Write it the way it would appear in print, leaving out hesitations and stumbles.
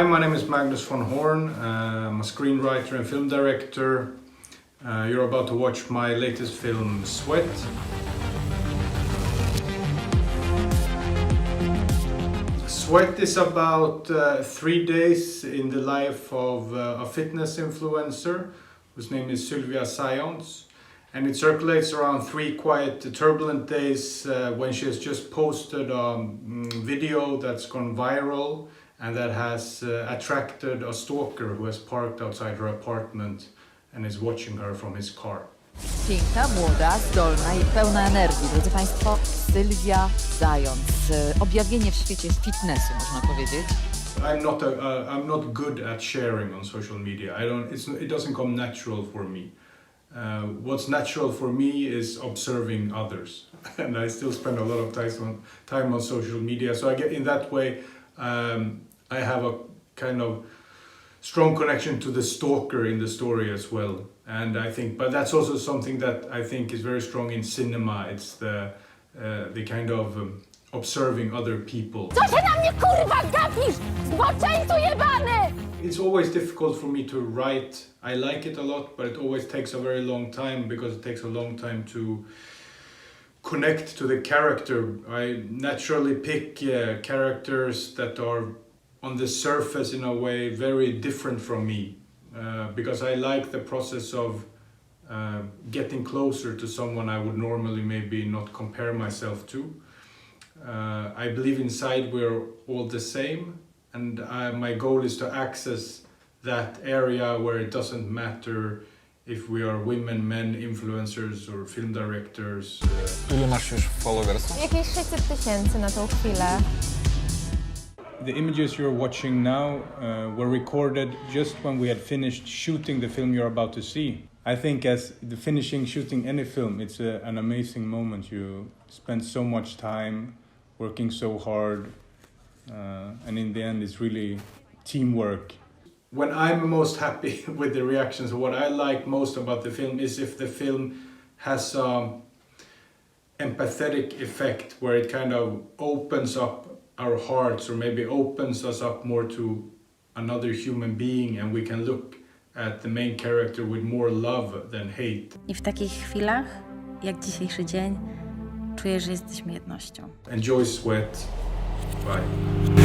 Hi, my name is Magnus von Horn. I'm a screenwriter and film director. You're about to watch my latest film, Sweat. Sweat is about 3 days in the life of a fitness influencer whose name is Sylvia Science. And it circulates around 3 quite turbulent days when she has just posted a video that's gone viral and that has attracted a stalker who has parked outside her apartment and is watching her from his car. Piękna, młoda, zdolna i pełna energii. Drodzy Państwo, Sylwia Zając. Objawienie w świecie fitnessu, można powiedzieć. I'm not good at sharing on social media. It doesn't come natural for me. What's natural for me is observing others, and I still spend a lot of time on social media. So I get in that way. I have a kind of strong connection to the stalker in the story as well, and I think, but that's also something that I think is very strong in cinema. It's the kind of observing other people. Co się na mnie kurwa gapisz? Zboczeńcu jebany! It's always difficult for me to write. I like it a lot, but it always takes a very long time because it takes a long time to connect to the character. I naturally pick characters that are on the surface in a way very different from me because I like the process of getting closer to someone I would normally maybe not compare myself to. I believe inside we're all the same, and my goal is to access that area where it doesn't matter if we are women, men, influencers or film directors. Ile masz już followersów? Jakieś 600 000 na tą chwilę. The images you're watching now were recorded just when we had finished shooting the film you're about to see. I think as the finishing shooting any film, it's an amazing moment. You spend so much time working so hard, and in the end it's really teamwork. When I'm most happy with the reactions, what I like most about the film is if the film has an empathetic effect where it kind of opens up our hearts or maybe opens us up more to another human being and we can look at the main character with more love than hate. I w takich chwilach, jak dzisiejszy dzień, czuję, że jesteśmy jednością. Enjoy Sweat. Bye.